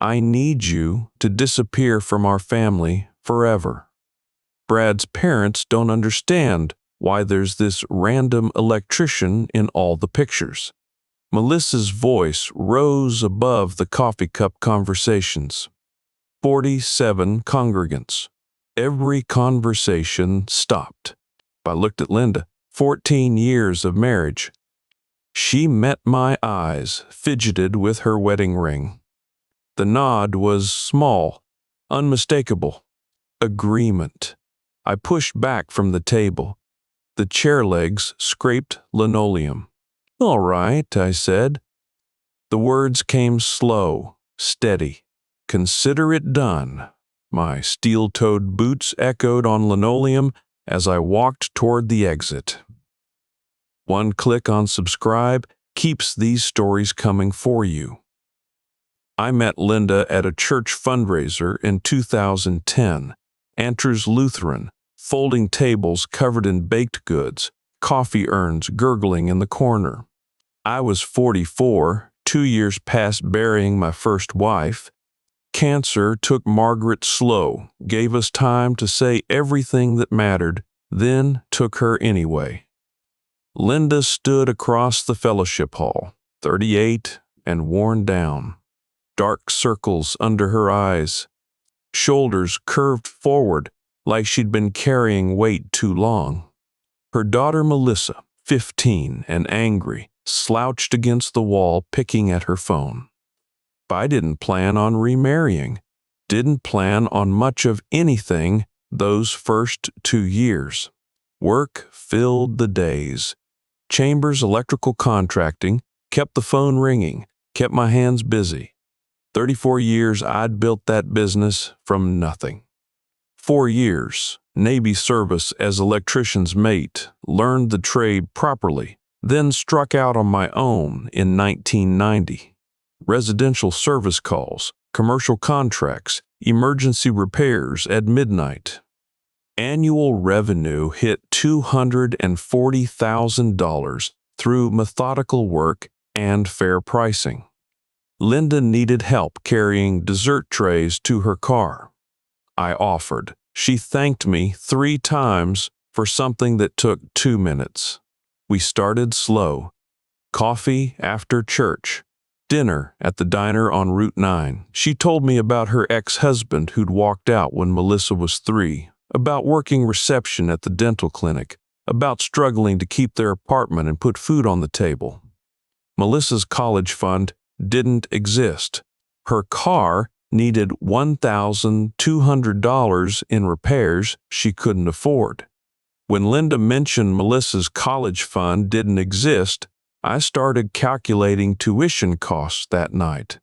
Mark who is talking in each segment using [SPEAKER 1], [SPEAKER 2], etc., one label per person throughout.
[SPEAKER 1] I need you to disappear from our family forever. Brad's parents don't understand why there's this random electrician in all the pictures. Melissa's voice rose above the coffee cup conversations. 47 congregants. Every conversation stopped. I looked at Linda. 14 years of marriage. She met my eyes, fidgeted with her wedding ring. The nod was small, unmistakable. Agreement. I pushed back from the table. The chair legs scraped linoleum. All right, I said. The words came slow, steady. Consider it done. My steel-toed boots echoed on linoleum as I walked toward the exit. One click on subscribe keeps these stories coming for you. I met Linda at a church fundraiser in 2010. Andrews Lutheran, folding tables covered in baked goods, coffee urns gurgling in the corner. I was 44, 2 years past burying my first wife. Cancer took Margaret slow, gave us time to say everything that mattered, then took her anyway. Linda stood across the fellowship hall, 38 and worn down. Dark circles under her eyes. Shoulders curved forward like she'd been carrying weight too long. Her daughter Melissa, 15 and angry, slouched against the wall picking at her phone. I didn't plan on remarrying, didn't plan on much of anything those first 2 years. Work filled the days. Chambers electrical contracting kept the phone ringing, kept my hands busy. 34 years I'd built that business from nothing. 4 years, Navy service as electrician's mate, learned the trade properly, then struck out on my own in 1990. Residential service calls, commercial contracts, emergency repairs at midnight. Annual revenue hit $240,000 through methodical work and fair pricing. Linda needed help carrying dessert trays to her car. I offered. She thanked me 3 times for something that took 2 minutes. We started slow. Coffee after church. Dinner at the diner on Route 9. She told me about her ex-husband who'd walked out when Melissa was 3, about working reception at the dental clinic, about struggling to keep their apartment and put food on the table. Melissa's college fund didn't exist. Her car needed $1,200 in repairs she couldn't afford. When Linda mentioned Melissa's college fund didn't exist, I started calculating tuition costs that night.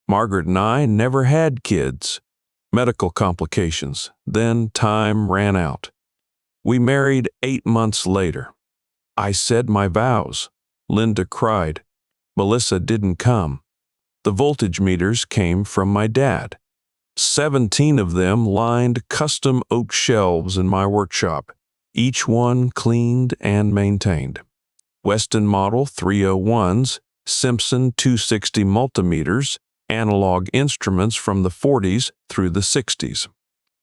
[SPEAKER 1] Margaret and I never had kids. Medical complications. Then time ran out. We married 8 months later. I said my vows. Linda cried. Melissa didn't come. The voltage meters came from my dad. 17 of them lined custom oak shelves in my workshop, each one cleaned and maintained. Weston Model 301s, Simpson 260 multimeters, analog instruments from the 40s through the 60s.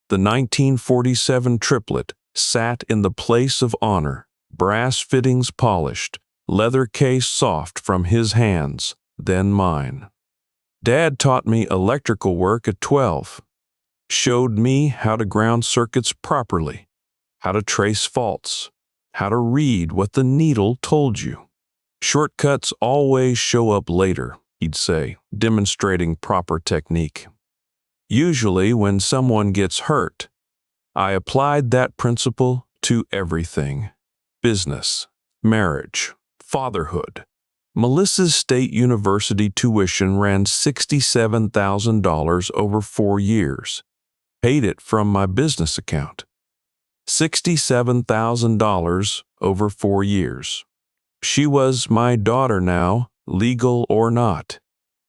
[SPEAKER 1] The 1947 Triplett sat in the place of honor, brass fittings polished, leather case soft from his hands, then mine. Dad taught me electrical work at 12, showed me how to ground circuits properly, how to trace faults, how to read what the needle told you. Shortcuts always show up later, he'd say, demonstrating proper technique. Usually when someone gets hurt, I applied that principle to everything. Business, marriage, fatherhood. Melissa's state university tuition ran $67,000 over 4 years. Paid it from my business account. $67,000 over 4 years. She was my daughter now, legal or not.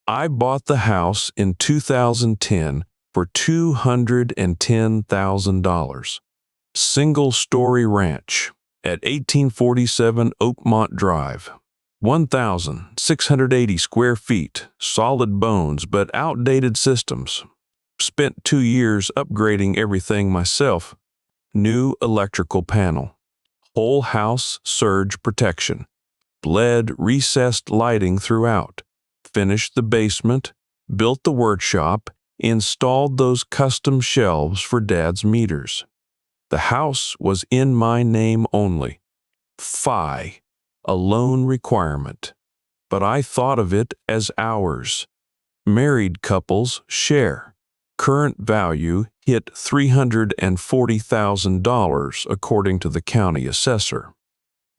[SPEAKER 1] I bought the house in 2010 for $210,000. Single-story ranch at 1847 Oakmont Drive. 1,680 square feet, solid bones but outdated systems. Spent 2 years upgrading everything myself. New electrical panel. Whole house surge protection. LED recessed lighting throughout. Finished the basement, built the workshop, installed those custom shelves for Dad's meters. The house was in my name only. FI, a loan requirement. But I thought of it as ours. Married couples share. Current value hit $340,000 according to the county assessor.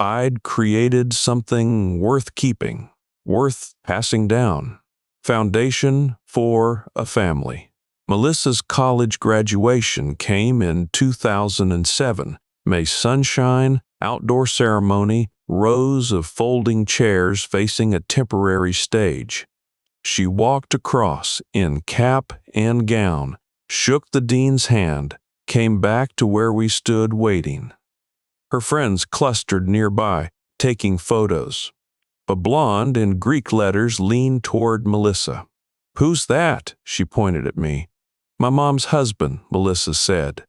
[SPEAKER 1] I'd created something worth keeping, worth passing down. Foundation for a family. Melissa's college graduation came in 2007. May sunshine, outdoor ceremony, rows of folding chairs facing a temporary stage. She walked across in cap and gown, shook the dean's hand, came back to where we stood waiting. Her friends clustered nearby, taking photos. A blonde in Greek letters leaned toward Melissa. "Who's that?" She pointed at me. "My mom's husband," Melissa said.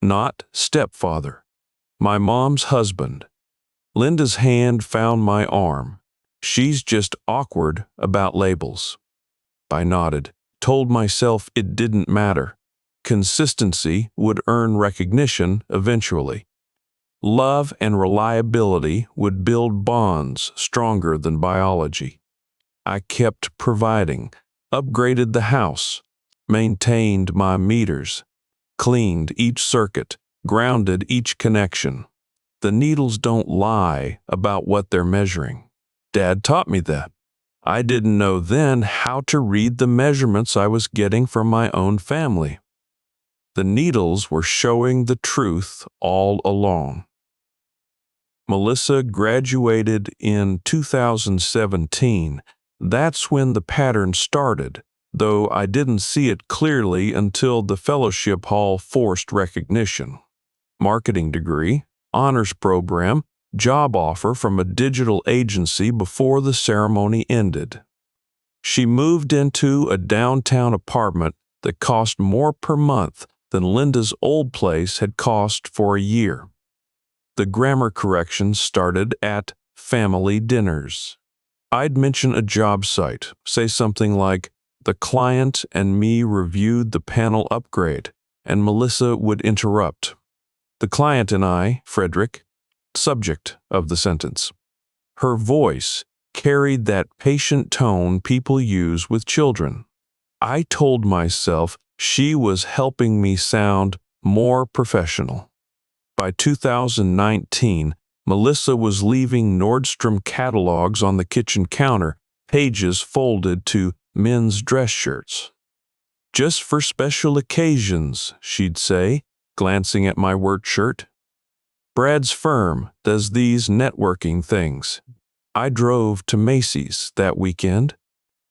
[SPEAKER 1] "Not stepfather. My mom's husband." Linda's hand found my arm. "She's just awkward about labels." I nodded, told myself it didn't matter. Consistency would earn recognition eventually. Love and reliability would build bonds stronger than biology. I kept providing, upgraded the house, maintained my meters, cleaned each circuit, grounded each connection. The needles don't lie about what they're measuring. Dad taught me that. I didn't know then how to read the measurements I was getting from my own family. The needles were showing the truth all along. Melissa graduated in 2017. That's when the pattern started, though I didn't see it clearly until the fellowship hall forced recognition. Marketing degree, honors program, job offer from a digital agency before the ceremony ended. She moved into a downtown apartment that cost more per month than Linda's old place had cost for a year. The grammar corrections started at family dinners. I'd mention a job site, say something like, "The client and me reviewed the panel upgrade," and Melissa would interrupt. "The client and I, Frederick," subject of the sentence. Her voice carried that patient tone people use with children. I told myself she was helping me sound more professional. By 2019, Melissa was leaving Nordstrom catalogs on the kitchen counter, pages folded to men's dress shirts. "Just for special occasions," she'd say, glancing at my work shirt. "Brad's firm does these networking things." I drove to Macy's that weekend,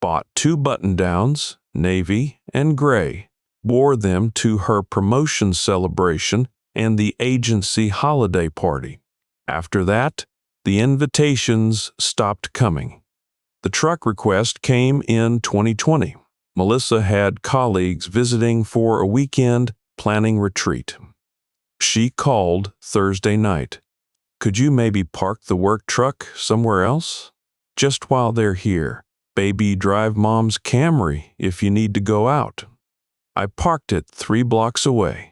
[SPEAKER 1] bought 2 button-downs, navy and gray, wore them to her promotion celebration and the agency holiday party. After that, the invitations stopped coming. The truck request came in 2020. Melissa had colleagues visiting for a weekend planning retreat. She called Thursday night. "Could you maybe park the work truck somewhere else? Just while they're here. Baby drive Mom's Camry if you need to go out." I parked it 3 blocks away.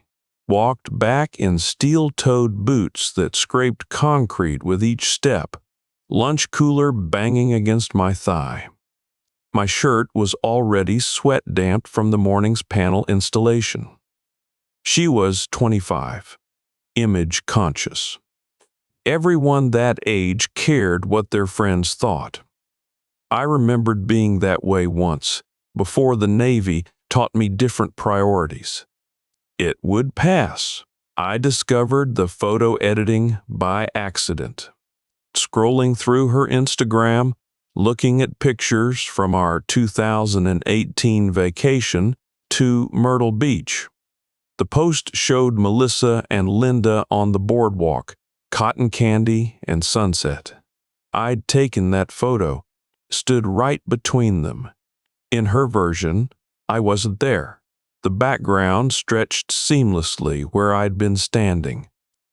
[SPEAKER 1] Walked back in steel-toed boots that scraped concrete with each step, lunch cooler banging against my thigh. My shirt was already sweat-damped from the morning's panel installation. She was 25, image-conscious. Everyone that age cared what their friends thought. I remembered being that way once, before the Navy taught me different priorities. It would pass. I discovered the photo editing by accident. Scrolling through her Instagram, looking at pictures from our 2018 vacation to Myrtle Beach. The post showed Melissa and Linda on the boardwalk, cotton candy and sunset. I'd taken that photo, stood right between them. In her version, I wasn't there. The background stretched seamlessly where I'd been standing.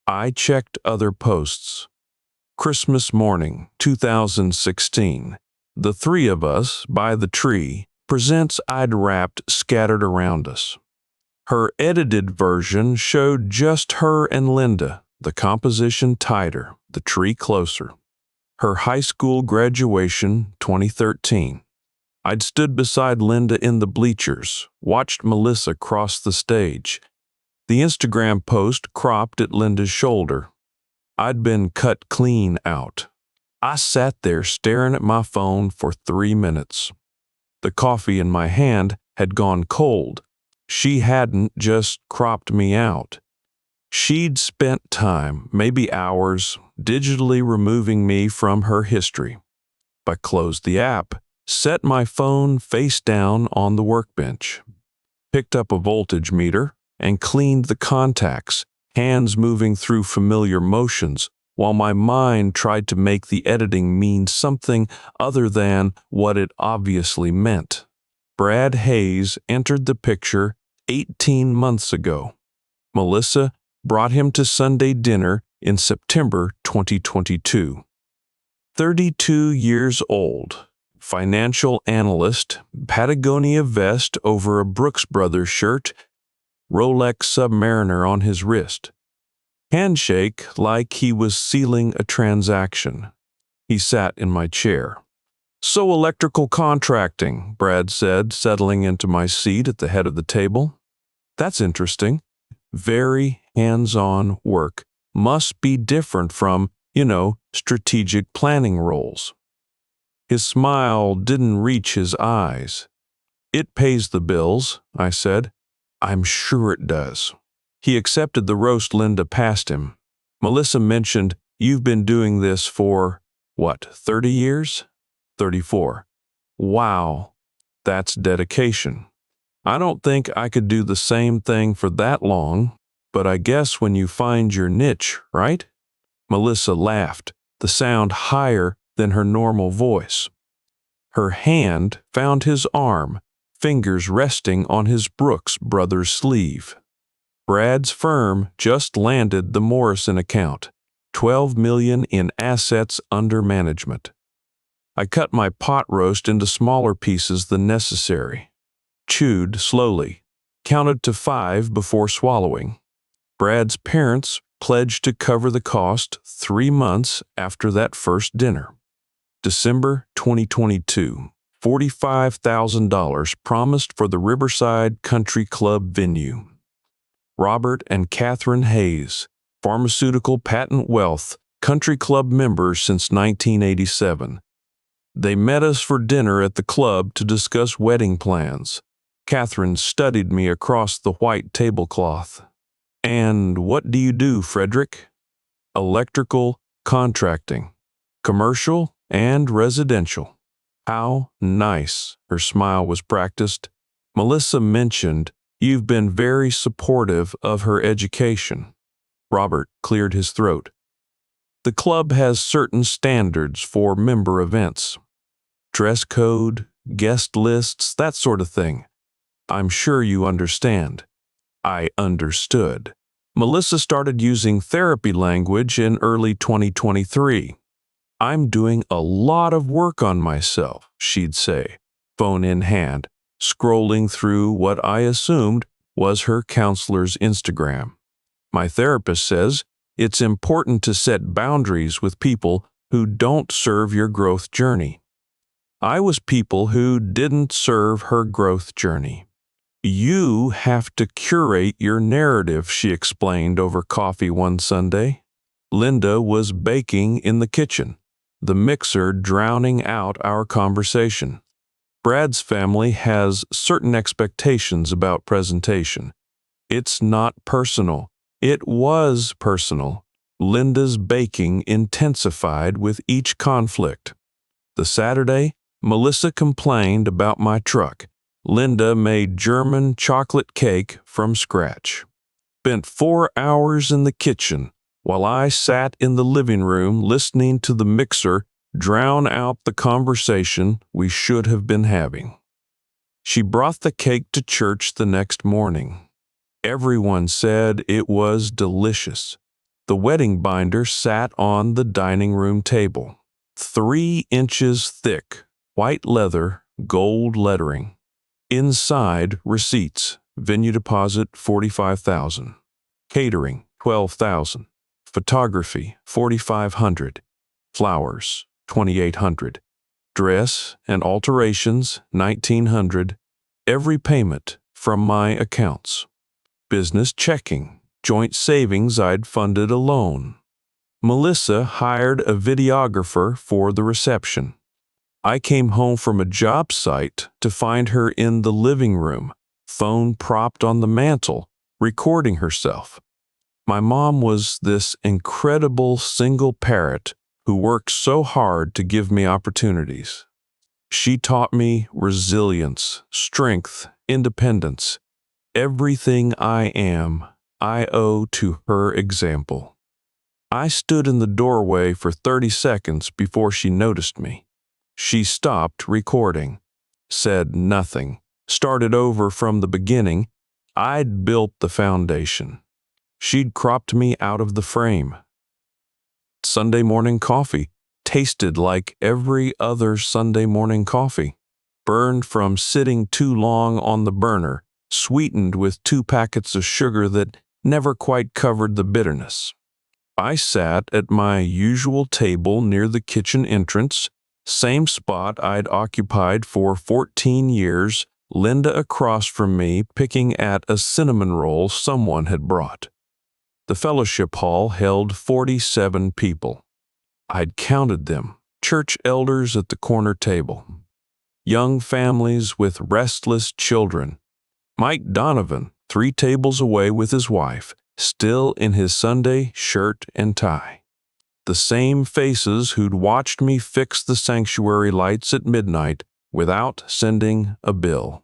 [SPEAKER 1] I checked other posts. Christmas morning, 2016. The three of us by the tree, presents I'd wrapped scattered around us. Her edited version showed just her and Linda, the composition tighter, the tree closer. Her high school graduation, 2013. I'd stood beside Linda in the bleachers, watched Melissa cross the stage. The Instagram post cropped at Linda's shoulder. I'd been cut clean out. I sat there staring at my phone for 3 minutes. The coffee in my hand had gone cold. She hadn't just cropped me out. She'd spent time, maybe hours, digitally removing me from her history. I closed the app, set my phone face down on the workbench, picked up a voltage meter, and cleaned the contacts, hands moving through familiar motions, while my mind tried to make the editing mean something other than what it obviously meant. Brad Hayes entered the picture 18 months ago. Melissa brought him to Sunday dinner in September 2022. 32 years old, financial analyst, Patagonia vest over a Brooks Brothers shirt, Rolex Submariner on his wrist. Handshake like he was sealing a transaction. He sat in my chair. "So electrical contracting," Brad said, settling into my seat at the head of the table. "That's interesting. Very hands-on work. Must be different from, strategic planning roles." His smile didn't reach his eyes. "It pays the bills," I said. "I'm sure it does." He accepted the roast Linda passed him. "Melissa mentioned you've been doing this for, 30 years? 34. Wow, that's dedication. I don't think I could do the same thing for that long, but I guess when you find your niche, right?" Melissa laughed, the sound higher than her normal voice. Her hand found his arm, fingers resting on his Brooks Brothers sleeve. Brad's firm just landed the Morrison account, $12 million in assets under management. I cut my pot roast into smaller pieces than necessary, chewed slowly, counted to 5 before swallowing. Brad's parents pledged to cover the cost 3 months after that first dinner. December 2022, $45,000 promised for the Riverside Country Club venue. Robert and Catherine Hayes, pharmaceutical patent wealth, country club members since 1987. They met us for dinner at the club to discuss wedding plans. Catherine studied me across the white tablecloth. "And what do you do, Frederick?" "Electrical contracting, commercial and residential." "How nice." Her smile was practiced. "Melissa mentioned you've been very supportive of her education." Robert cleared his throat. "The club has certain standards for member events. Dress code, guest lists, that sort of thing. I'm sure you understand." I understood. Melissa started using therapy language in early 2023. "I'm doing a lot of work on myself," she'd say, phone in hand, scrolling through what I assumed was her counselor's Instagram. "My therapist says it's important to set boundaries with people who don't serve your growth journey." I was people who didn't serve her growth journey. "You have to curate your narrative," she explained over coffee one Sunday. Linda was baking in the kitchen, the mixer drowning out our conversation. Brad's family has certain expectations about presentation. It's not personal. It was personal. Linda's baking intensified with each conflict. The Saturday, Melissa complained about my truck. Linda made German chocolate cake from scratch. Spent 4 hours in the kitchen while I sat in the living room listening to the mixer drown out the conversation we should have been having. She brought the cake to church the next morning. Everyone said it was delicious. The wedding binder sat on the dining room table, 3 inches thick, white leather, gold lettering. Inside, receipts: venue deposit $45,000, catering $12,000, photography $4,500, flowers $2,800, dress and alterations $1,900, every payment from my accounts. Business checking, joint savings I'd funded alone. Melissa hired a videographer for the reception. I came home from a job site to find her in the living room, phone propped on the mantel, recording herself. My mom was this incredible single parent who worked so hard to give me opportunities. She taught me resilience, strength, independence. Everything I am, I owe to her example. I stood in the doorway for 30 seconds before she noticed me. She stopped recording, said nothing, started over from the beginning. I'd built the foundation. She'd cropped me out of the frame. Sunday morning coffee tasted like every other Sunday morning coffee, burned from sitting too long on the burner, sweetened with 2 packets of sugar that never quite covered the bitterness. I sat at my usual table near the kitchen entrance, same spot I'd occupied for 14 years, Linda across from me picking at a cinnamon roll someone had brought. The fellowship hall held 47 people. I'd counted them, church elders at the corner table, young families with restless children. Mike Donovan, 3 tables away with his wife, still in his Sunday shirt and tie. The same faces who'd watched me fix the sanctuary lights at midnight without sending a bill.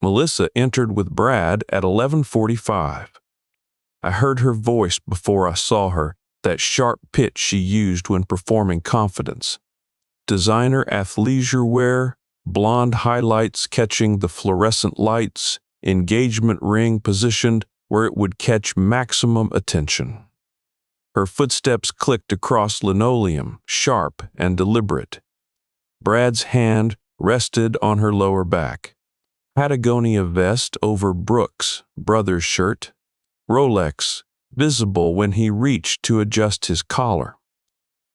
[SPEAKER 1] Melissa entered with Brad at 11:45. I heard her voice before I saw her, that sharp pitch she used when performing Confidence. Designer athleisure wear, blonde highlights catching the fluorescent lights, engagement ring positioned where it would catch maximum attention. Her footsteps clicked across linoleum, sharp and deliberate. Brad's hand rested on her lower back. Patagonia vest over Brooks Brothers shirt. Rolex, visible when he reached to adjust his collar.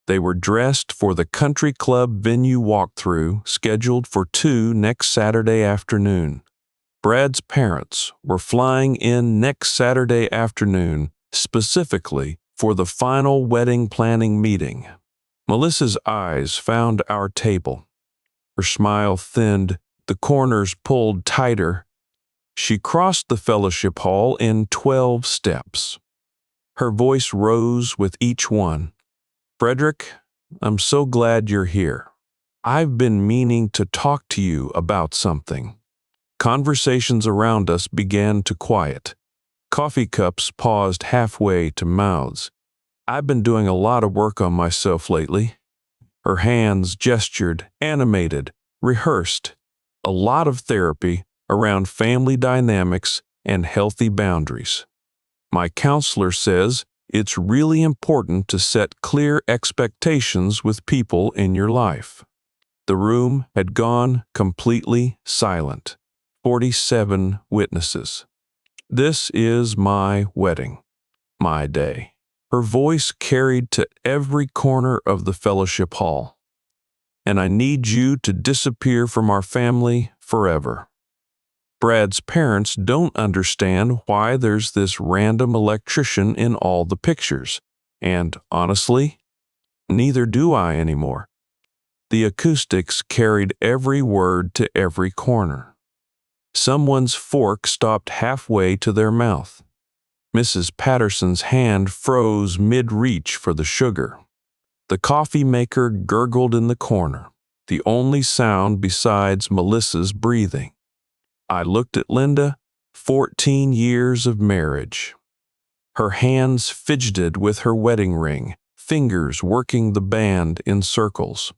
[SPEAKER 1] They were dressed for the country club venue walkthrough scheduled for 2 next Saturday afternoon. Brad's parents were flying in next Saturday afternoon specifically for the final wedding planning meeting. Melissa's eyes found our table. Her smile thinned, the corners pulled tighter. She crossed the fellowship hall in 12 steps. Her voice rose with each one. "Frederick, I'm so glad you're here. I've been meaning to talk to you about something." Conversations around us began to quiet. Coffee cups paused halfway to mouths. "I've been doing a lot of work on myself lately." Her hands gestured, animated, rehearsed. A lot of therapy around family dynamics and healthy boundaries. "My counselor says it's really important to set clear expectations with people in your life." The room had gone completely silent. 47 witnesses. "This is my wedding, my day." Her voice carried to every corner of the fellowship hall. "And I need you to disappear from our family forever." Brad's parents don't understand why there's this random electrician in all the pictures, and honestly, neither do I anymore. The acoustics carried every word to every corner. Someone's fork stopped halfway to their mouth. Mrs. Patterson's hand froze mid-reach for the sugar. The coffee maker gurgled in the corner, the only sound besides Melissa's breathing. I looked at Linda, 14 years of marriage. Her hands fidgeted with her wedding ring, fingers working the band in circles.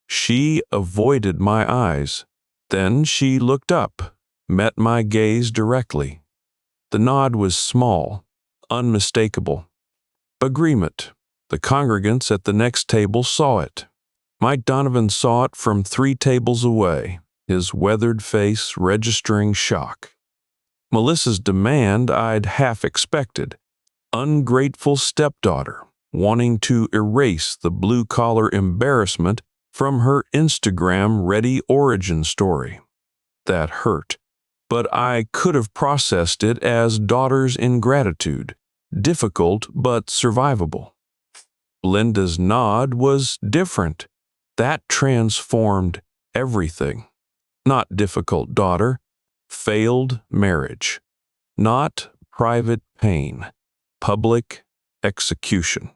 [SPEAKER 1] She avoided my eyes. Then she looked up, met my gaze directly. The nod was small, unmistakable. Agreement. The congregants at the next table saw it. Mike Donovan saw it from 3 tables away, his weathered face registering shock. Melissa's demand I'd half expected. Ungrateful stepdaughter, wanting to erase the blue-collar embarrassment from her Instagram-ready origin story. That hurt, but I could have processed it as daughter's ingratitude, difficult but survivable. Linda's nod was different. That transformed everything. Not difficult daughter, failed marriage. Not private pain, public execution.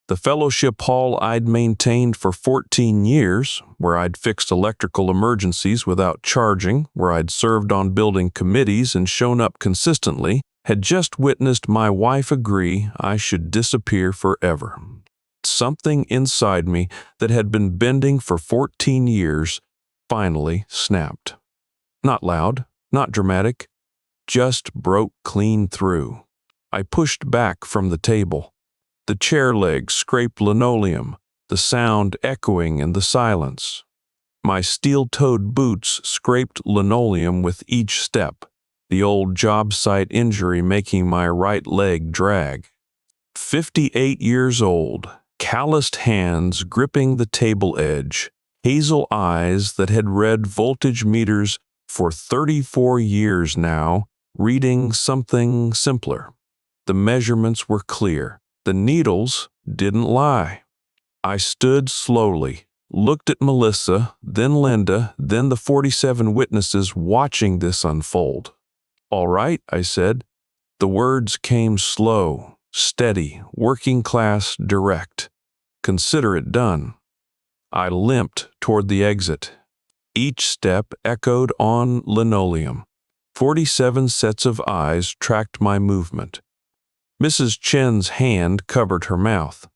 [SPEAKER 1] The fellowship hall I'd maintained for 14 years, where I'd fixed electrical emergencies without charging, where I'd served on building committees and shown up consistently, had just witnessed my wife agree I should disappear forever. Something inside me that had been bending for 14 years finally snapped. Not loud, not dramatic, just broke clean through. I pushed back from the table. The chair legs scraped linoleum, the sound echoing in the silence. My steel-toed boots scraped linoleum with each step, the old job site injury making my right leg drag. 58 years old, calloused hands gripping the table edge, hazel eyes that had read voltage meters for 34 years now, reading something simpler. The measurements were clear. The needles didn't lie. I stood slowly, looked at Melissa, then Linda, then the 47 witnesses watching this unfold. "All right," I said. The words came slow, steady, working class, direct. "Consider it done." I limped toward the exit. Each step echoed on linoleum. 47 sets of eyes tracked my movement. Mrs. Chen's hand covered her mouth.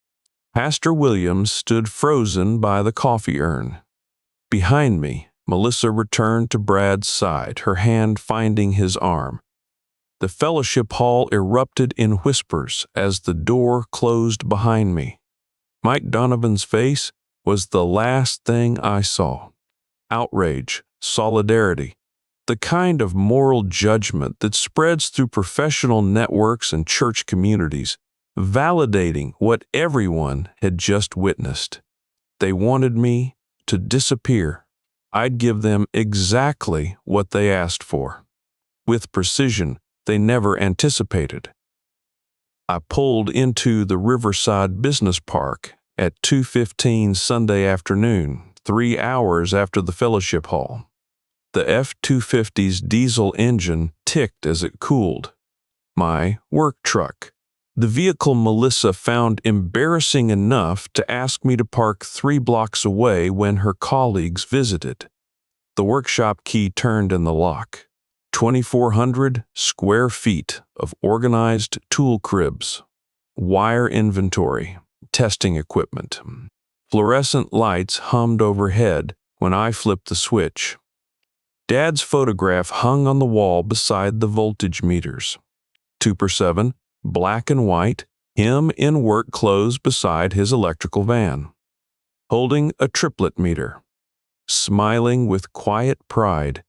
[SPEAKER 1] Pastor Williams stood frozen by the coffee urn. Behind me, Melissa returned to Brad's side, her hand finding his arm. The fellowship hall erupted in whispers as the door closed behind me. Mike Donovan's face was the last thing I saw. Outrage, solidarity, the kind of moral judgment that spreads through professional networks and church communities, validating what everyone had just witnessed. They wanted me to disappear. I'd give them exactly what they asked for, with precision they never anticipated. I pulled into the Riverside Business Park at 2:15 Sunday afternoon, 3 hours after the fellowship hall. The F-250's diesel engine ticked as it cooled. My work truck, the vehicle Melissa found embarrassing enough to ask me to park 3 blocks away when her colleagues visited. The workshop key turned in the lock. 2,400 square feet of organized tool cribs, wire inventory, testing equipment. Fluorescent lights hummed overhead when I flipped the switch. Dad's photograph hung on the wall beside the voltage meters. 2x7, black and white, him in work clothes beside his electrical van, holding a Triplett meter. Smiling with quiet pride,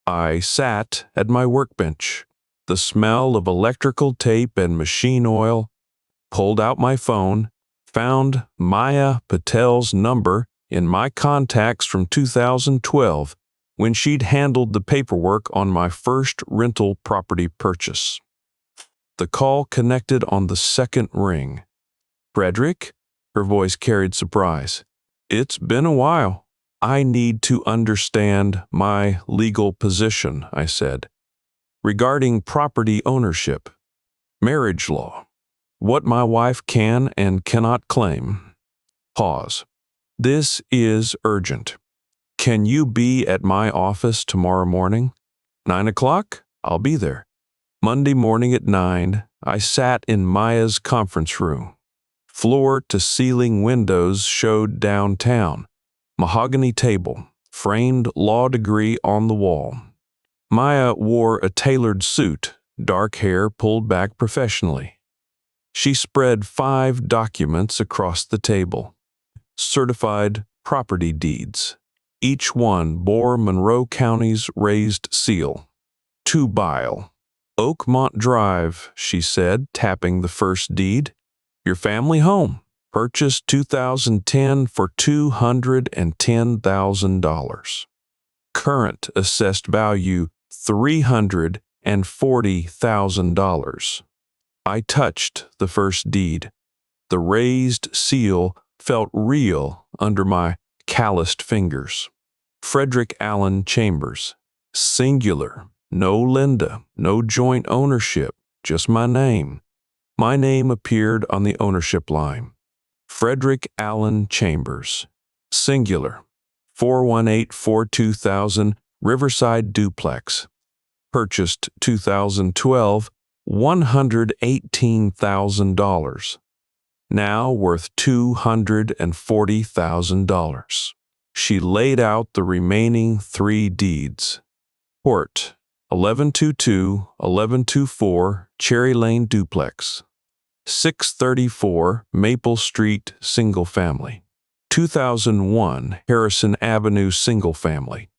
[SPEAKER 1] I sat at my workbench, the smell of electrical tape and machine oil, pulled out my phone, found Maya Patel's number in my contacts from 2012 when she'd handled the paperwork on my first rental property purchase. The call connected on the second ring. "Frederick?" Her voice carried surprise. "It's been a while. I need to understand my legal position," I said, "regarding property ownership, marriage law, what my wife can and cannot claim." Pause. "This is urgent. Can you be at my office tomorrow morning? 9 o'clock? I'll be there." Monday morning at 9, I sat in Maya's conference room. Floor-to-ceiling windows showed downtown. Mahogany table, framed law degree on the wall. Maya wore a tailored suit, dark hair pulled back professionally. She spread 5 documents across the table. Certified property deeds. Each one bore Monroe County's raised seal. To Bile. Oakmont Drive, she said, tapping the first deed. Your family home. Purchased 2010 for $210,000. Current assessed value $340,000. I touched the first deed. The raised seal felt real under my calloused fingers. Frederick Allen Chambers. Singular. No Linda. No joint ownership. Just my name. My name appeared on the ownership line. Frederick Allen Chambers. Singular. 418-42,000 Riverside duplex. Purchased 2012, $118,000. Now worth $240,000. She laid out the remaining 3 deeds. Port, 1122, 1124 Cherry Lane duplex. 634 Maple Street single family. 2001 Harrison Avenue single family.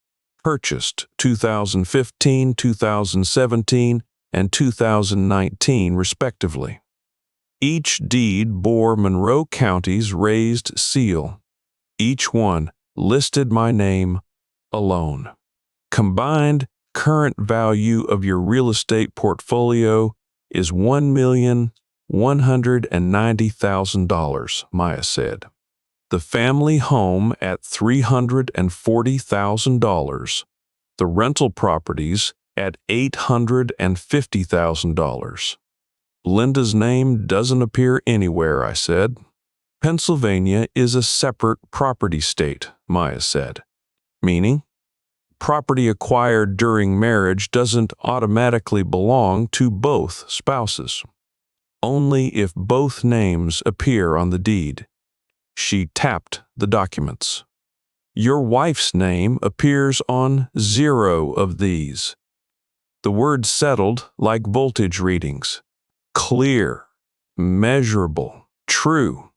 [SPEAKER 1] Purchased 2015, 2017, and 2019 respectively. Each deed bore Monroe County's raised seal. Each one listed my name alone. Combined current value of your real estate portfolio is $1,190,000, Maya said. The family home at $340,000. The rental properties at $850,000. Linda's name doesn't appear anywhere, I said. Pennsylvania is a separate property state, Maya said. Meaning? Property acquired during marriage doesn't automatically belong to both spouses. Only if both names appear on the deed. She tapped the documents. Your wife's name appears on 0 of these. The word settled like voltage readings. Clear, measurable, true.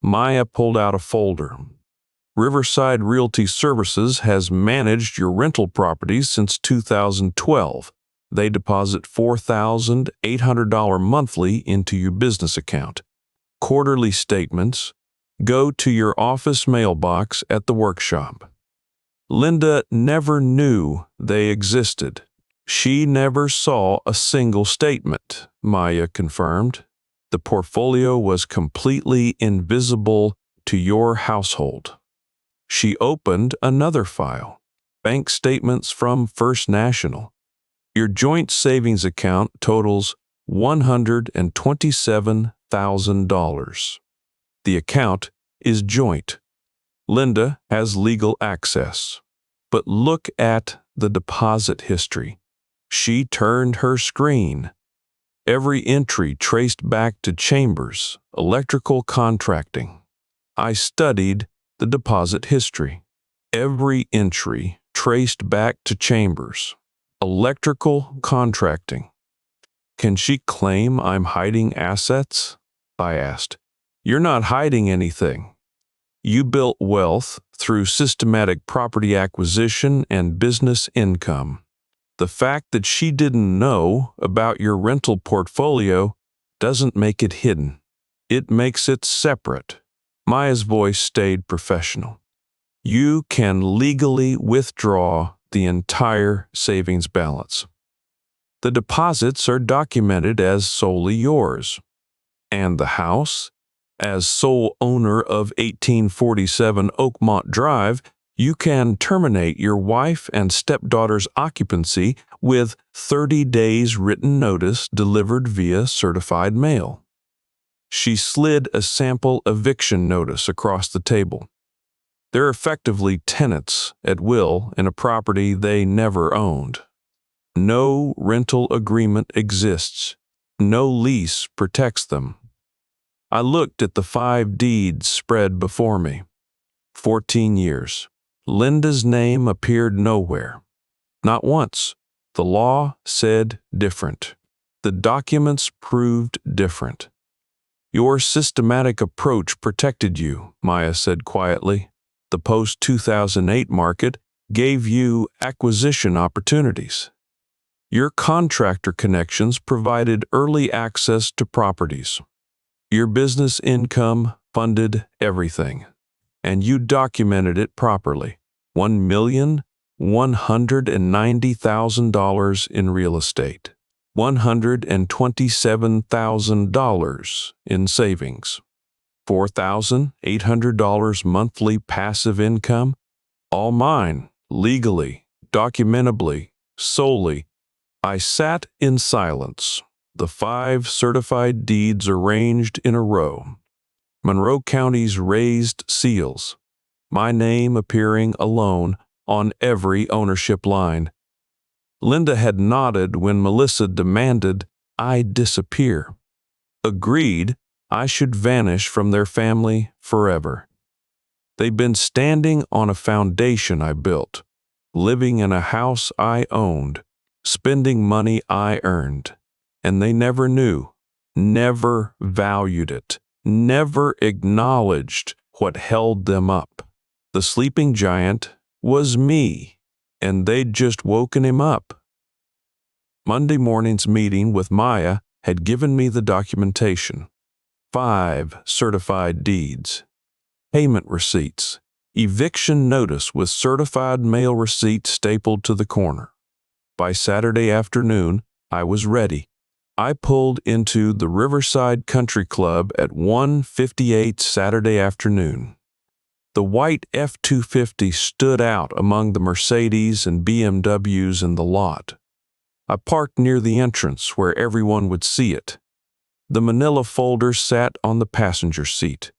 [SPEAKER 1] Maya pulled out a folder. Riverside Realty Services has managed your rental properties since 2012. They deposit $4,800 monthly into your business account. Quarterly statements go to your office mailbox at the workshop. Linda never knew they existed. She never saw a single statement, Maya confirmed. The portfolio was completely invisible to your household. She opened another file, bank statements from First National. Your joint savings account totals $127,000. The account is joint. Linda has legal access. But look at the deposit history. She turned her screen. Every entry traced back to Chambers, electrical contracting. I studied the deposit history. Every entry traced back to Chambers, electrical contracting. Can she claim I'm hiding assets? I asked. You're not hiding anything. You built wealth through systematic property acquisition and business income. The fact that she didn't know about your rental portfolio doesn't make it hidden. It makes it separate. Maya's voice stayed professional. You can legally withdraw the entire savings balance. The deposits are documented as solely yours. And the house? As sole owner of 1847 Oakmont Drive, you can terminate your wife and stepdaughter's occupancy with 30 days written notice delivered via certified mail. She slid a sample eviction notice across the table. They're effectively tenants at will in a property they never owned. No rental agreement exists. No lease protects them. I looked at the 5 deeds spread before me. 14 years. Linda's name appeared nowhere. Not once. The law said different. The documents proved different. Your systematic approach protected you, Maya said quietly. The post-2008 market gave you acquisition opportunities. Your contractor connections provided early access to properties. Your business income funded everything, and you documented it properly. $1,190,000 in real estate. $127,000 in savings. $4,800 monthly passive income. All mine, legally, documentably, solely. I sat in silence, the 5 certified deeds arranged in a row. Monroe County's raised seals. My name appearing alone on every ownership line. Linda had nodded when Melissa demanded I disappear. Agreed I should vanish from their family forever. They'd been standing on a foundation I built, living in a house I owned, spending money I earned, and they never knew, never valued it, never acknowledged what held them up. The sleeping giant was me, and they'd just woken him up. Monday morning's meeting with Maya had given me the documentation. 5 certified deeds. Payment receipts. Eviction notice with certified mail receipt stapled to the corner. By Saturday afternoon, I was ready. I pulled into the Riverside Country Club at 1:58 Saturday afternoon. The white F-250 stood out among the Mercedes and BMWs in the lot. I parked near the entrance where everyone would see it. The manila folder sat on the passenger seat.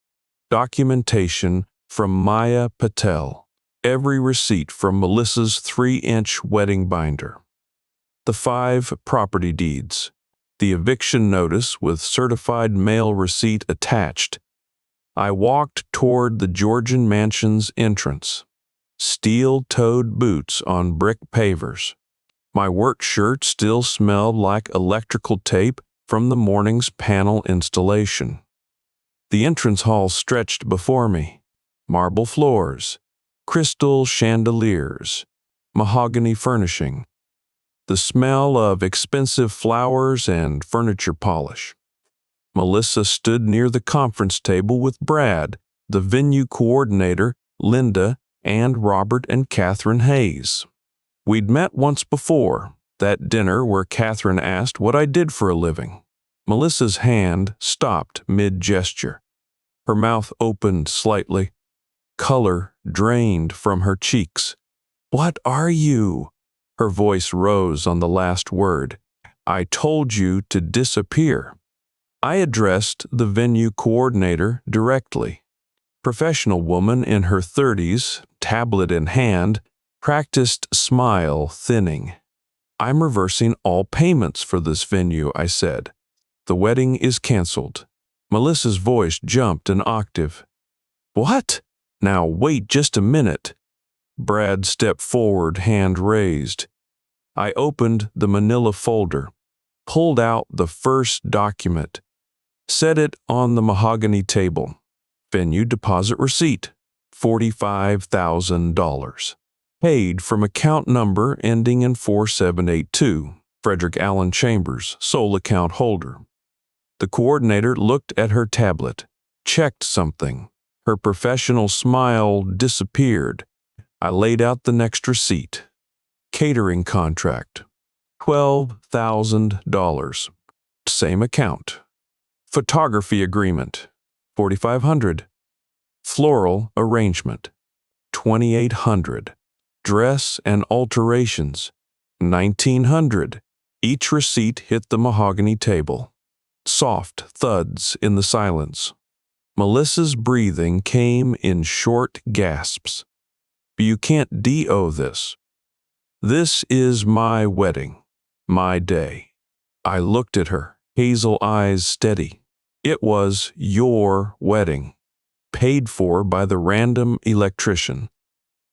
[SPEAKER 1] Documentation from Maya Patel. Every receipt from Melissa's 3-inch wedding binder. The 5 property deeds. The eviction notice with certified mail receipt attached. I walked toward the Georgian mansion's entrance. Steel-toed boots on brick pavers. My work shirt still smelled like electrical tape from the morning's panel installation. The entrance hall stretched before me. Marble floors, crystal chandeliers, mahogany furnishing. The smell of expensive flowers and furniture polish. Melissa stood near the conference table with Brad, the venue coordinator, Linda, and Robert and Catherine Hayes. We'd met once before, that dinner where Catherine asked what I did for a living. Melissa's hand stopped mid-gesture. Her mouth opened slightly. Color drained from her cheeks. "What are you?" Her voice rose on the last word. "I told you to disappear." I addressed the venue coordinator directly. Professional woman in her 30s, tablet in hand, practiced smile thinning. "I'm reversing all payments for this venue," I said. "The wedding is canceled." Melissa's voice jumped an octave. "What? Now wait just a minute." Brad stepped forward, hand raised. I opened the manila folder, pulled out the first document, set it on the mahogany table. Venue deposit receipt, $45,000. Paid from account number ending in 4782, Frederick Allen Chambers, sole account holder. The coordinator looked at her tablet, checked something. Her professional smile disappeared. I laid out the next receipt. Catering contract, $12,000. Same account. Photography agreement, $4,500. Floral arrangement, $2,800. Dress and alterations, $1,900. Each receipt hit the mahogany table. Soft thuds in the silence. Melissa's breathing came in short gasps. "You can't DO this. This is my wedding, my day." I looked at her, hazel eyes steady. "It was your wedding." paid for by the random electrician.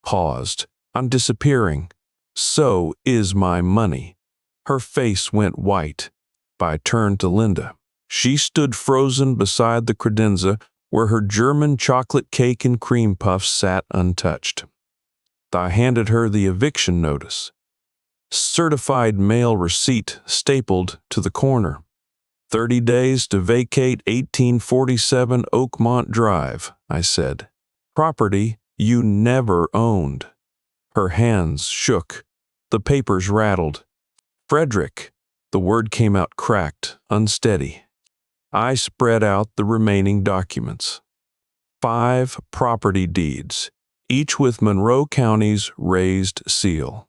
[SPEAKER 1] Paused. I'm disappearing. So is my money. Her face went white. I turned to Linda. She stood frozen beside the credenza where her German chocolate cake and cream puffs sat untouched. I handed her the eviction notice. Certified mail receipt stapled to the corner. 30 days to vacate 1847 Oakmont Drive, I said. Property you never owned. Her hands shook. The papers rattled. Frederick. The word came out cracked, unsteady. I spread out the remaining documents. 5 property deeds, each with Monroe County's raised seal.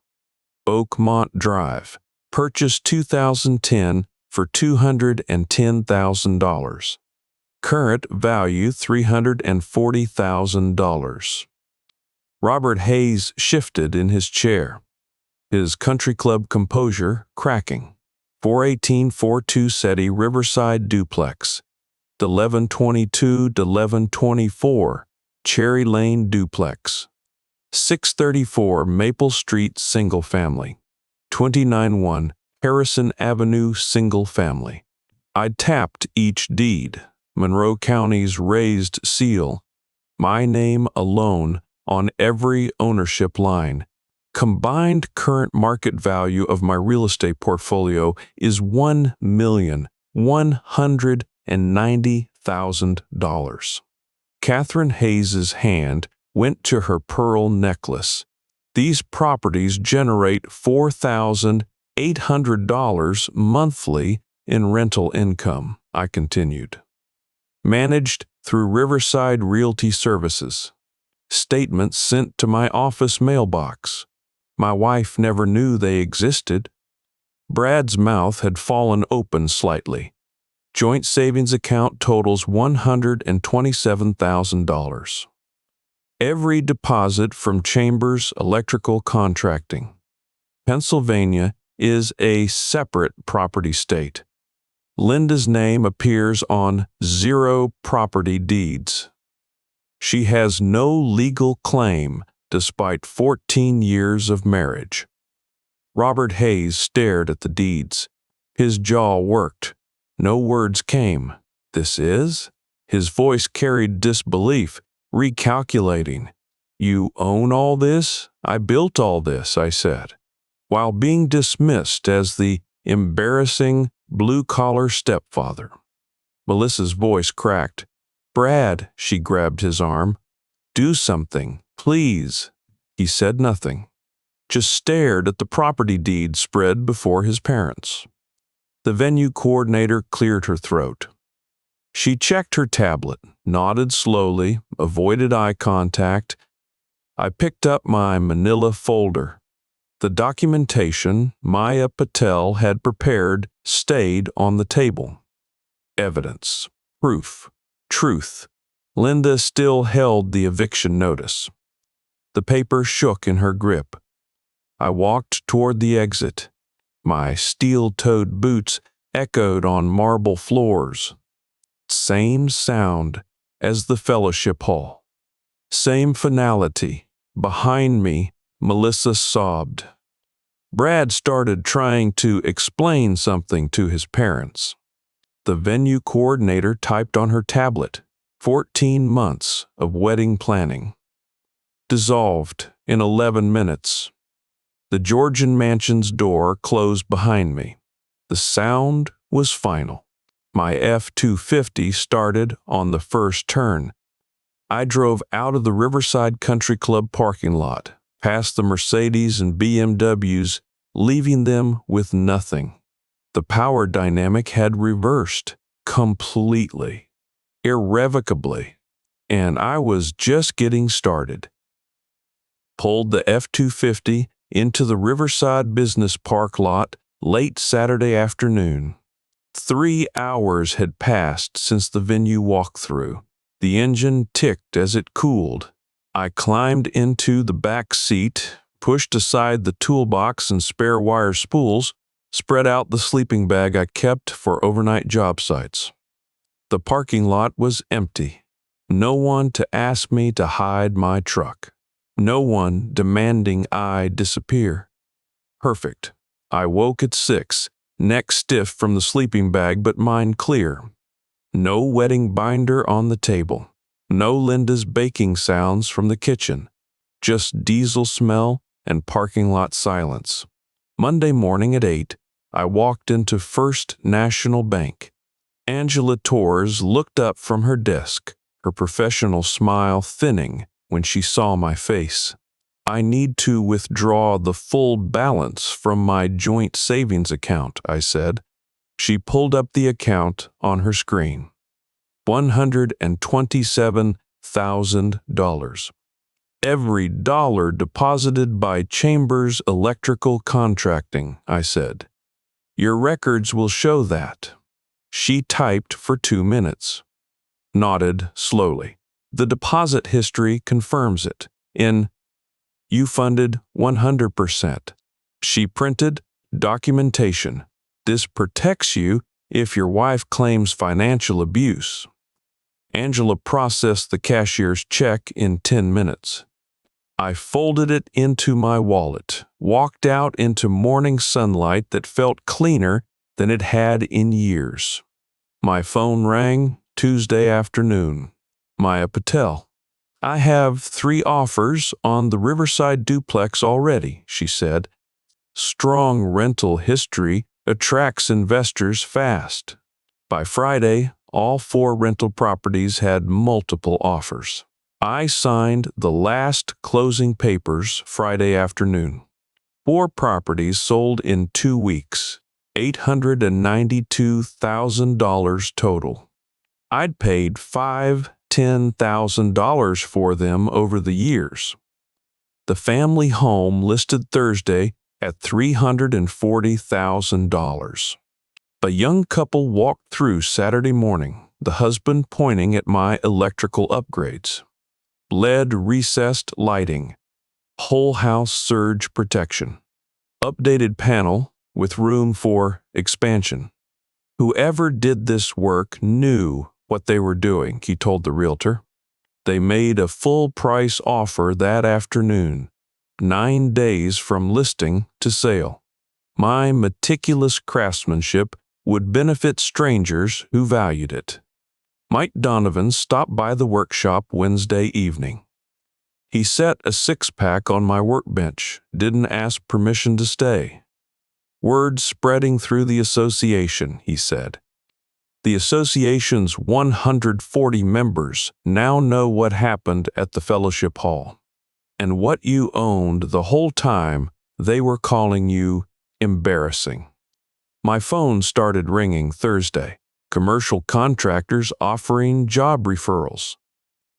[SPEAKER 1] Oakmont Drive, purchased 2010 for $210,000. Current value $340,000. Robert Hayes shifted in his chair, his country club composure cracking. 41842 SETI Riverside Duplex. 1122-1124 Cherry Lane Duplex. 634 Maple Street Single Family. 291 Harrison Avenue Single Family. I tapped each deed, Monroe County's raised seal, my name alone on every ownership line. Combined current market value of my real estate portfolio is $1,190,000. Catherine Hayes's hand went to her pearl necklace. These properties generate $4,800 monthly in rental income, I continued. Managed through Riverside Realty Services. Statements sent to my office mailbox. My wife never knew they existed. Brad's mouth had fallen open slightly. Joint savings account totals $127,000. Every deposit from Chambers Electrical Contracting. Pennsylvania is a separate property state. Linda's name appears on 0 property deeds. She has no legal claim despite 14 years of marriage. Robert Hayes stared at the deeds. His jaw worked. No words came. This is? His voice carried disbelief, recalculating. You own all this? I built all this, I said, while being dismissed as the embarrassing blue-collar stepfather. Melissa's voice cracked. Brad, she grabbed his arm. Do something. Please. He said nothing, just stared at the property deed spread before his parents. The venue coordinator cleared her throat. She checked her tablet, nodded slowly, avoided eye contact. I picked up my manila folder. The documentation Maya Patel had prepared stayed on the table. Evidence, proof, truth. Linda still held the eviction notice. The paper shook in her grip. I walked toward the exit. My steel-toed boots echoed on marble floors. Same sound as the fellowship hall. Same finality. Behind me, Melissa sobbed. Brad started trying to explain something to his parents. The venue coordinator typed on her tablet, 14 months of wedding planning. Dissolved in 11 minutes. The Georgian mansion's door closed behind me. The sound was final. My F-250 started on the first turn. I drove out of the Riverside Country Club parking lot, past the Mercedes and BMWs, leaving them with nothing. The power dynamic had reversed completely, irrevocably, and I was just getting started. Pulled the F-250 into the Riverside Business Park lot late Saturday afternoon. 3 hours had passed since the venue walkthrough. The engine ticked as it cooled. I climbed into the back seat, pushed aside the toolbox and spare wire spools, spread out the sleeping bag I kept for overnight job sites. The parking lot was empty. No one to ask me to hide my truck. No one demanding I disappear. Perfect. I woke at 6, neck stiff from the sleeping bag but mind clear. No wedding binder on the table. No Linda's baking sounds from the kitchen. Just diesel smell and parking lot silence. Monday morning at 8, I walked into First National Bank. Angela Torres looked up from her desk, her professional smile thinning when she saw my face. I need to withdraw the full balance from my joint savings account, I said. She pulled up the account on her screen. $127,000. Every dollar deposited by Chambers Electrical Contracting, I said. Your records will show that. She typed for 2 minutes. Nodded slowly. The deposit history confirms it. You funded 100%. She printed documentation. This protects you if your wife claims financial abuse. Angela processed the cashier's check in 10 minutes. I folded it into my wallet, walked out into morning sunlight that felt cleaner than it had in years. My phone rang Tuesday afternoon. Maya Patel. I have 3 offers on the Riverside duplex already, she said. Strong rental history attracts investors fast. By Friday, all 4 rental properties had multiple offers. I signed the last closing papers Friday afternoon. 4 properties sold in 2 weeks, $892,000 total. I'd paid $10,000 for them over the years. The family home listed Thursday at $340,000. A young couple walked through Saturday morning, the husband pointing at my electrical upgrades. LED recessed lighting, whole house surge protection, updated panel with room for expansion. Whoever did this work knew what they were doing, he told the realtor. They made a full-price offer that afternoon, 9 days from listing to sale. My meticulous craftsmanship would benefit strangers who valued it. Mike Donovan stopped by the workshop Wednesday evening. He set a 6-pack on my workbench, didn't ask permission to stay. Word spreading through the association, he said. The association's 140 members now know what happened at the fellowship hall. And what you owned the whole time they were calling you embarrassing. My phone started ringing Thursday. Commercial contractors offering job referrals.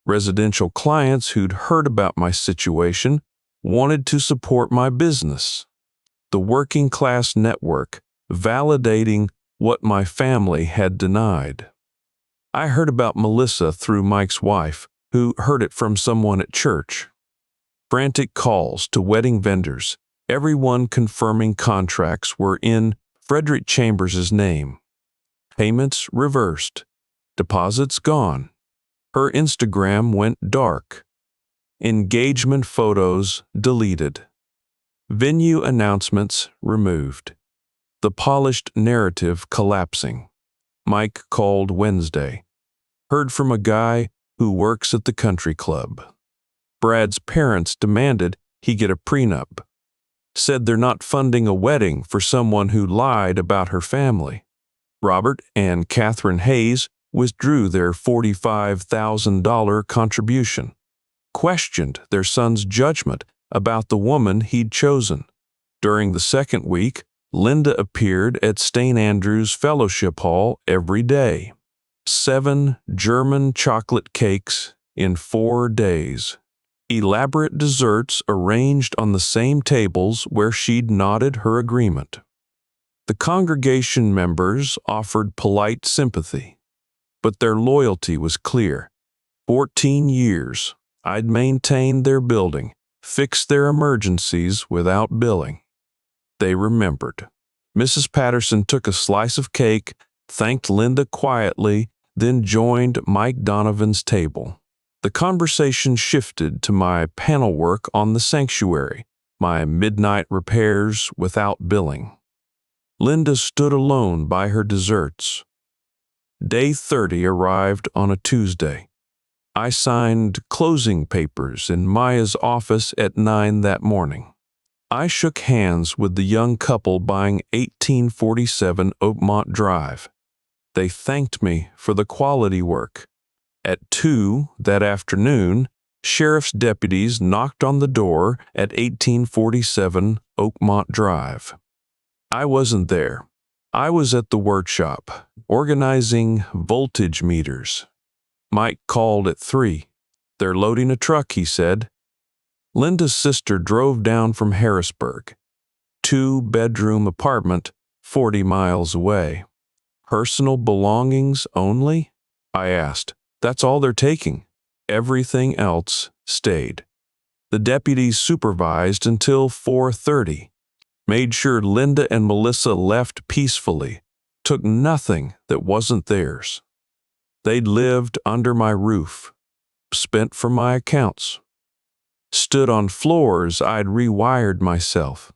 [SPEAKER 1] Residential clients who'd heard about my situation wanted to support my business. The working class network validating what my family had denied. I heard about Melissa through Mike's wife, who heard it from someone at church. Frantic calls to wedding vendors, everyone confirming contracts were in Frederick Chambers' name. Payments reversed. Deposits gone. Her Instagram went dark. Engagement photos deleted. Venue announcements removed. The polished narrative collapsing. Mike called Wednesday. Heard from a guy who works at the country club. Brad's parents demanded he get a prenup. Said they're not funding a wedding for someone who lied about her family. Robert and Catherine Hayes withdrew their $45,000 contribution. Questioned their son's judgment about the woman he'd chosen. During the second week, Linda appeared at St. Andrew's Fellowship Hall every day. 7 German chocolate cakes in 4 days. Elaborate desserts arranged on the same tables where she'd nodded her agreement. The congregation members offered polite sympathy, but their loyalty was clear. 14 years, I'd maintained their building, fixed their emergencies without billing. They remembered. Mrs. Patterson took a slice of cake, thanked Linda quietly, then joined Mike Donovan's table. The conversation shifted to my panel work on the sanctuary, my midnight repairs without billing. Linda stood alone by her desserts. Day 30 arrived on a Tuesday. I signed closing papers in Maya's office at 9 that morning. I shook hands with the young couple buying 1847 Oakmont Drive. They thanked me for the quality work. At 2 that afternoon, sheriff's deputies knocked on the door at 1847 Oakmont Drive. I wasn't there. I was at the workshop, organizing voltage meters. Mike called at 3. "They're loading a truck," he said. Linda's sister drove down from Harrisburg. 2-bedroom apartment, 40 miles away. "Personal belongings only?" I asked. "That's all they're taking. Everything else stayed." The deputies supervised until 4:30, made sure Linda and Melissa left peacefully, took nothing that wasn't theirs. They'd lived under my roof, spent from my accounts, stood on floors I'd rewired myself.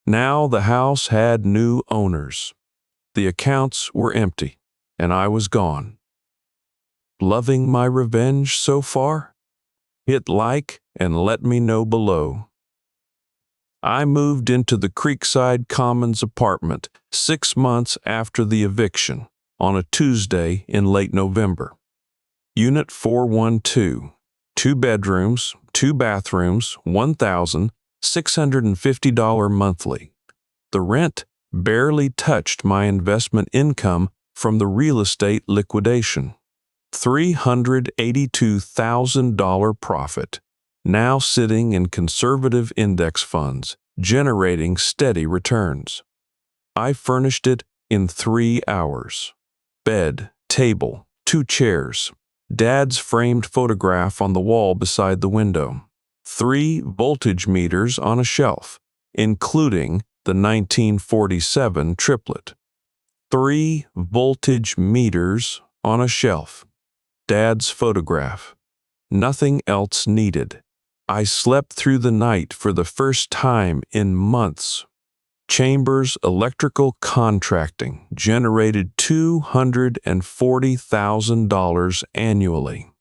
[SPEAKER 1] Now the house had new owners. The accounts were empty, and I was gone. Loving my revenge so far? Hit like and let me know below. I moved into the Creekside Commons apartment 6 months after the eviction, on a Tuesday in late November. Unit 412, 2 bedrooms, 2 bathrooms, $1,650 monthly. The rent barely touched my investment income from the real estate liquidation. $382,000 profit, now sitting in conservative index funds, generating steady returns. I furnished it in 3 hours. Bed, table, 2 chairs, Dad's framed photograph on the wall beside the window, 3 voltage meters on a shelf, including the 1947 Triplett. 3 voltage meters on a shelf. Dad's photograph. Nothing else needed. I slept through the night for the first time in months. Chambers Electrical Contracting generated $240,000 annually.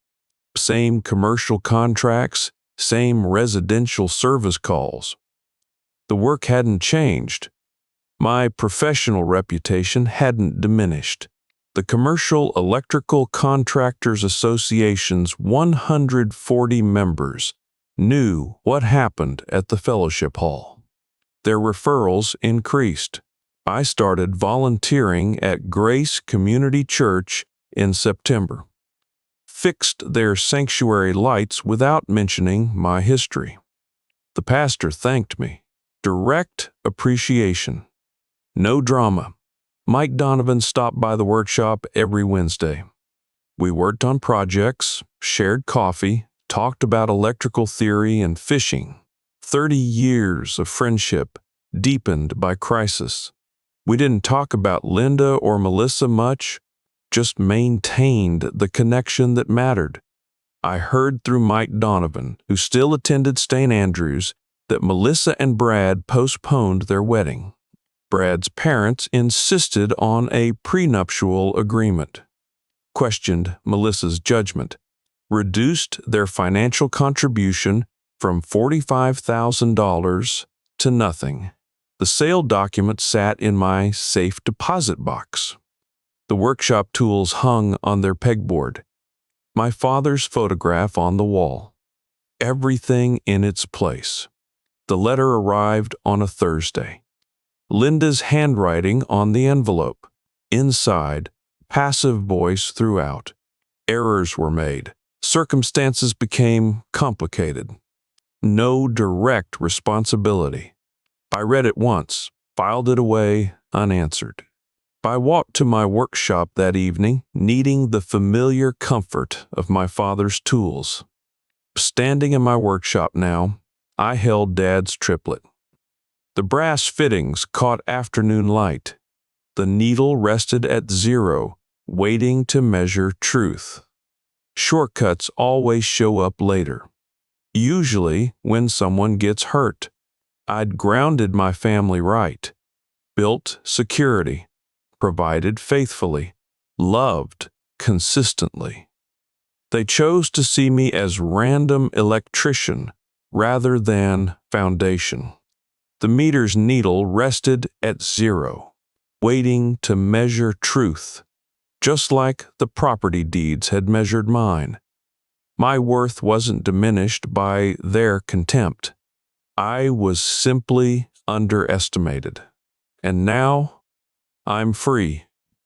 [SPEAKER 1] Same commercial contracts, same residential service calls. The work hadn't changed. My professional reputation hadn't diminished. The Commercial Electrical Contractors Association's 140 members knew what happened at the fellowship hall. Their referrals increased. I started volunteering at Grace Community Church in September. Fixed their sanctuary lights without mentioning my history. The pastor thanked me. Direct appreciation. No drama. Mike Donovan stopped by the workshop every Wednesday. We worked on projects, shared coffee, talked about electrical theory and fishing. 30 years of friendship, deepened by crisis. We didn't talk about Linda or Melissa much, just maintained the connection that mattered. I heard through Mike Donovan, who still attended St. Andrews, that Melissa and Brad postponed their wedding. Brad's parents insisted on a prenuptial agreement, questioned Melissa's judgment, reduced their financial contribution from $45,000 to nothing. The sale document sat in my safe deposit box. The workshop tools hung on their pegboard. My father's photograph on the wall. Everything in its place. The letter arrived on a Thursday. Linda's handwriting on the envelope. Inside, passive voice throughout. Errors were made. Circumstances became complicated. No direct responsibility. I read it once, filed it away, unanswered. I walked to my workshop that evening, needing the familiar comfort of my father's tools. Standing in my workshop now, I held Dad's Triplett. The brass fittings caught afternoon light. The needle rested at 0, waiting to measure truth. Shortcuts always show up later. Usually when someone gets hurt. I'd grounded my family right, built security, provided faithfully, loved consistently. They chose to see me as random electrician rather than foundation. The meter's needle rested at 0, waiting to measure truth, just like the property deeds had measured mine. My worth wasn't diminished by their contempt. I was simply underestimated. And now I'm free.